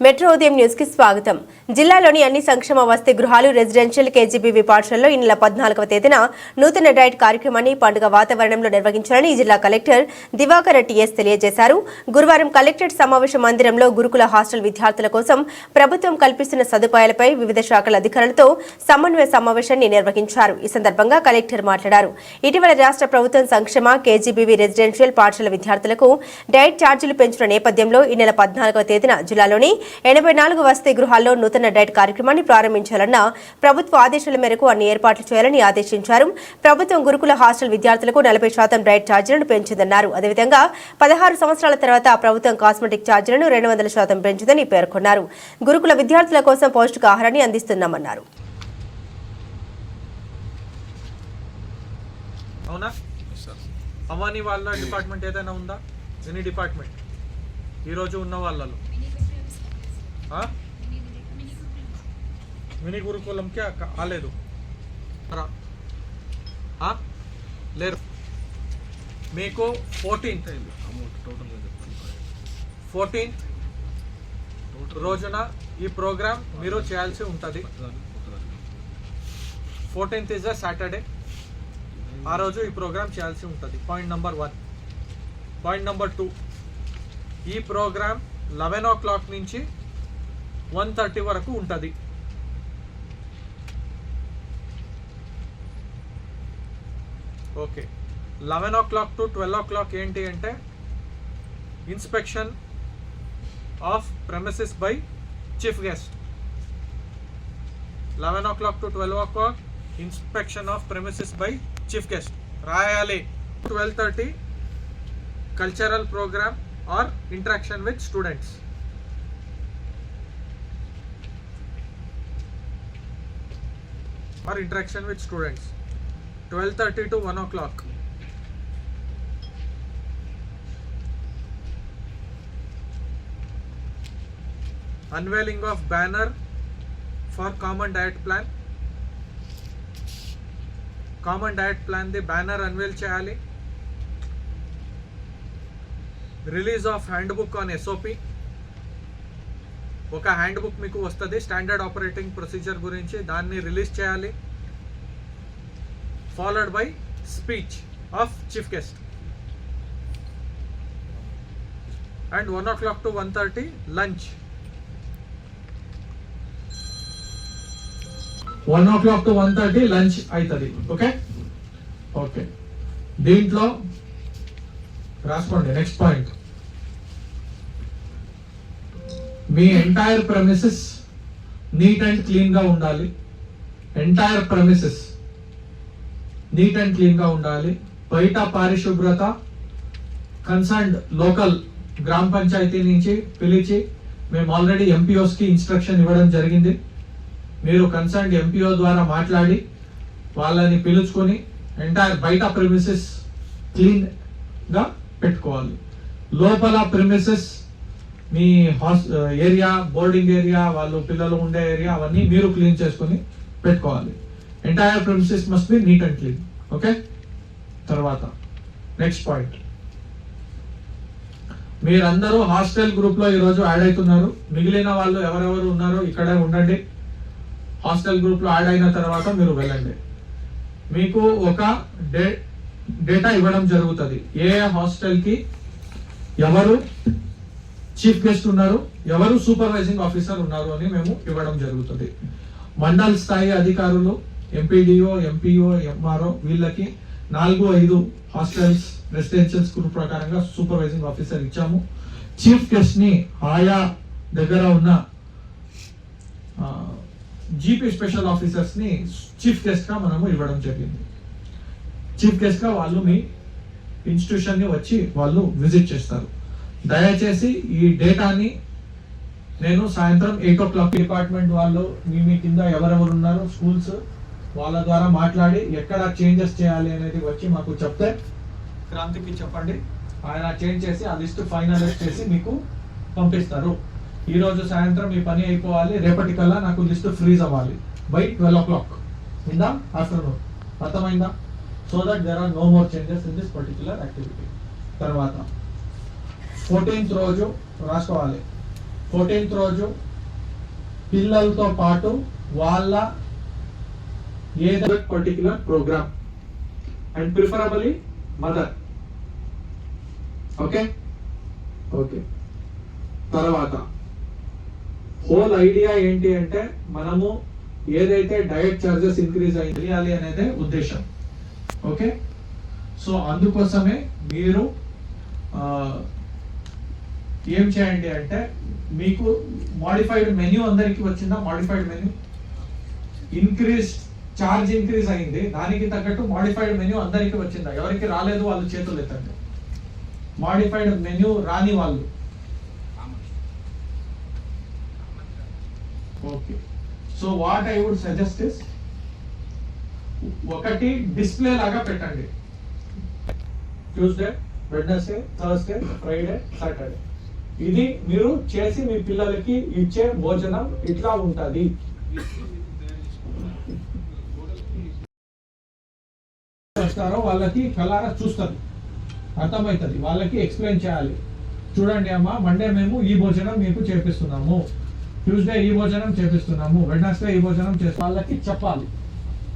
Metro ఉదయం news కి స్వాగతం. జిల్లాలోని అన్ని సంక్షేమ వసతి గృహాలు, రెసిడెన్షియల్ కేజీబీవీ పాఠశాలలో ఈ నెల 14వ తేదీన నూతన డైట్ కార్యక్రమాన్ని పండుగ వాతావరణంలో నిర్వహించాలని జిల్లా కలెక్టర్ దివాకర్ టీఎస్ తెలియజేశారు. గురువారం కలెక్టరేట్ సమావేశ మందిరంలో గురుకుల హాస్టల్ విద్యార్థుల కోసం ప్రభుత్వం కల్పిస్తున్న సదుపాయాలపై వివిధ శాఖల అధికారులతో సమన్వయ సమావేశాన్ని నిర్వహించారు. ఈ సందర్భంగా కలెక్టర్ మాట్లాడారు. ఇటీవల రాష్ట్ర ప్రభుత్వం సంక్షేమ కేజీబీవీ రెసిడెన్షియల్ పాఠశాల విద్యార్థులకు డైట్ ఛార్జీలు పెంచిన నేపథ్యంలో ఈ నెల 14వ తేదీన జిల్లాలోని 84 వసతి గృహాల్లో నూతన డైట్ కార్యక్రమాన్ని ప్రారంభించాలన్న ప్రభుత్వ ఆదేశాల మేరకు అన్ని ఏర్పాట్లు చేయాలని ఆదేశించారు. ప్రభుత్వం గురుకుల హాస్టల్ విద్యార్థులకు 40% డైట్ ఛార్జీలను పెంచిందన్నారు. అదేవిధంగా 16 సంవత్సరాల తర్వాత ప్రభుత్వం కాస్మెటిక్ ఛార్జీలను 200% పెంచిందని పేర్కొన్నారు. గురుకుల విద్యార్థుల కోసం పౌష్టికాహారాన్ని అందిస్తున్నామన్నారు. అవునా అవానీ వాళ్ళ డిపార్ట్మెంట్ ఏదైనా ఉందా? ఎనీ డిపార్ట్మెంట్ ఈరోజు ఉన్న వాళ్ళలో మినీ గురుకులంకి కాలేదు లేరు. మీకు 14th రోజున ఈ ప్రోగ్రామ్ మీరు చేయాల్సి ఉంటుంది. 14th is a Saturday. ఆ రోజు ఈ ప్రోగ్రామ్ చేయాల్సి ఉంటుంది. Point number 1. పాయింట్ నెంబర్ 2, ఈ ప్రోగ్రామ్ 11 o'clock నుంచి 1:30 వరకు ఉంటుంది. ఓకే, 11 o'clock to 12 o'clock ఏంటి అంటే inspection of premises by chief guest. 11 o'clock to 12 o'clock inspection of premises by chief guest రాయాలి. 12:30 cultural programme or interaction with students. Or interaction with students. 12:30 to 1 o'clock. Unveiling of banner for common diet plan. Common diet plan the banner unveil cheyali. Release of handbook on SOP. ఒక handbook మీకు వస్తుంది standard operating procedure గురించి, దాన్ని release చేయాలి. Followed by speech of chief guest. And 1 o'clock to 1:30 lunch. 1 o'clock to 1:30 lunch అవుతుంది. Okay okay, దీంట్లో రాసుకోండి. Next point, మీ entire premises neat and clean గా ఉండాలి. Entire premises neat and clean గా ఉండాలి. బయట పారిశుభ్రత కన్సర్న్డ్ లోకల్ గ్రామ పంచాయతీ నుంచి పిలిచి మేము ఆల్రెడీ ఎంపీఓస్ కి ఇన్స్ట్రక్షన్ ఇవ్వడం జరిగింది. మీరు కన్సర్న్డ్ ఎంపీఓ ద్వారా మాట్లాడి వాళ్ళని పిలుచుకొని ఎంటైర్ బయట ప్రెమిసెస్ క్లీన్ గా పెట్టుకోవాలి. లోపల ప్రెమిసెస్ మీ ఏరియా, బోర్డింగ్ ఏరియా, వాళ్ళు పిల్లలు ఉండే ఏరియా, అవన్నీ మీరు క్లీన్ చేసుకుని పెట్టుకోవాలి. Entire premises must be neat and clean. Okay, తర్వాత నెక్స్ట్ పాయింట్, మీరందరూ హాస్టల్ గ్రూప్ లో ఈరోజు యాడ్ అవుతున్నారు. మిగిలిన వాళ్ళు ఎవరెవరు ఉన్నారో ఇక్కడే ఉండండి. హాస్టల్ గ్రూప్ లో యాడ్ అయిన తర్వాత మీరు వెళ్ళండి. మీకు ఒక డేటా ఇవ్వడం జరుగుతుంది. ఏ హాస్టల్ కి ఎవరు చీఫ్ గెస్ట్ ఉన్నారు, ఎవరు సూపర్వైజింగ్ ఆఫీసర్ ఉన్నారు అని మేము ఇవ్వడం జరుగుతుంది. మండల్ స్థాయి అధికారులు, ఎంపీడీఓ, ఎంపీఓ, ఎంఆర్ఓ, వీళ్ళకి 4-5 హాస్టల్స్ రెసిడెన్షియల్ స్కూల్ ప్రకారంగా సూపర్వైజింగ్ ఆఫీసర్ ఇచ్చాము. చీఫ్ గెస్ట్ ని ఆయా దగ్గర ఉన్న జీపీ స్పెషల్ ఆఫీసర్స్ ని చీఫ్ గెస్ట్ గా మనము ఇవ్వడం జరిగింది. చీఫ్ గెస్ట్ గా వాళ్ళు మీ ఇన్స్టిట్యూషన్ ని వచ్చి వాళ్ళు విజిట్ చేస్తారు. దయచేసి ఈ డేటాని నేను సాయంత్రం 8 o'clock డిపార్ట్మెంట్ వాళ్ళు మీ కింద ఎవరెవరు ఉన్నారో స్కూల్స్ వాళ్ళ ద్వారా మాట్లాడి ఎక్కడ చేంజెస్ చేయాలి అనేది వచ్చి మాకు చెప్తే క్రాంతికి చెప్పండి. ఆయన చేంజ్ చేసి ఆ లిస్ట్ ఫైనలైజ్ చేసి మీకు పంపిస్తారు. ఈ రోజు సాయంత్రం మీ పని అయిపోవాలి. రేపటికల్లా నాకు లిస్ట్ ఫ్రీజ్ అవ్వాలి by 12 o'clock in the afternoon. అర్థమైందా? So that there are no more changes in this particular activity. తర్వాత 14th రోజు రాసుకోవాలి. 14th రోజు పిల్లలతో పాటు వాళ్ళ ఏదో particular programme and preferably mother. Okay okay. తర్వాత హోల్ ఐడియా ఏంటి అంటే మనము ఏదైతే డయట్ చార్జెస్ ఇంక్రీజ్ అయ్యాలి అనేది ఉద్దేశం. ఓకే, సో అందుకోసమే మీరు ఏం చేయండి అంటే మీకు మాడిఫైడ్ మెన్యూ అందరికి వచ్చిందా? మాడిఫైడ్ మెన్యూ చార్జ్ ఇంక్రీజ్ అయింది, దానికి తగ్గట్టు మాడిఫైడ్ మెన్యూ అందరికి వచ్చిందా? ఎవరికి రాలేదు వాళ్ళు చేతులు ఎత్తండి. మాడిఫైడ్ మెన్యూ రాని వాళ్ళు. Okay, so what I would suggest is ఒకటి డిస్ప్లే లాగా పెట్టండి. Tuesday, Wednesday, Thursday, Friday, Saturday ఇది మీరు చేసి మీ పిల్లలకి ఇచ్చే భోజనం ఇట్లా ఉంటది. వస్తారో వాళ్ళకి కలారా చూస్తారు, అర్థమవుతుంది, వాళ్ళకి ఎక్స్ప్లెయిన్ చేయాలి. చూడండి అమ్మా, మండే మేము ఈ భోజనం మీకు చేపిస్తున్నాము, ట్యూస్డే ఈ భోజనం చేపిస్తున్నాము, వెడ్నెస్డే ఈ భోజనం చేస్తాం, వాళ్ళకి చెప్పాలి.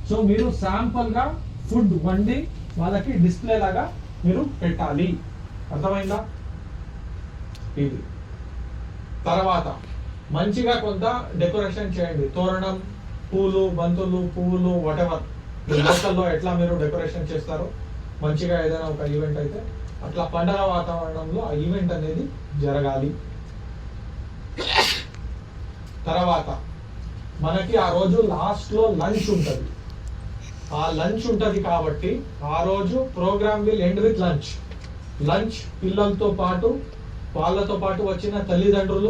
సో మీరు శాంపుల్ గా ఫుడ్ వండి వాళ్ళకి డిస్ప్లే లాగా మీరు పెట్టాలి. అర్థమైందా? ఇది తర్వాత మంచిగా కొంత డెకరేషన్ చేయండి. తోరణం, పూలు, బంతులు, పువ్వులు, వాటెవర్ లోకల్లో ఎట్లా మీరు డెకరేషన్ చేస్తారో మంచిగా ఏదైనా ఒక ఈవెంట్ అయితే అట్లా పండగ వాతావరణంలో ఆ ఈవెంట్ అనేది జరగాలి. తర్వాత మనకి ఆ రోజు లాస్ట్ లో లంచ్ ఉంటుంది. ఆ లంచ్ ఉంటుంది కాబట్టి ఆ రోజు programme will end with lunch. పిల్లలతో పాటు వాళ్ళతో పాటు వచ్చిన తల్లిదండ్రులు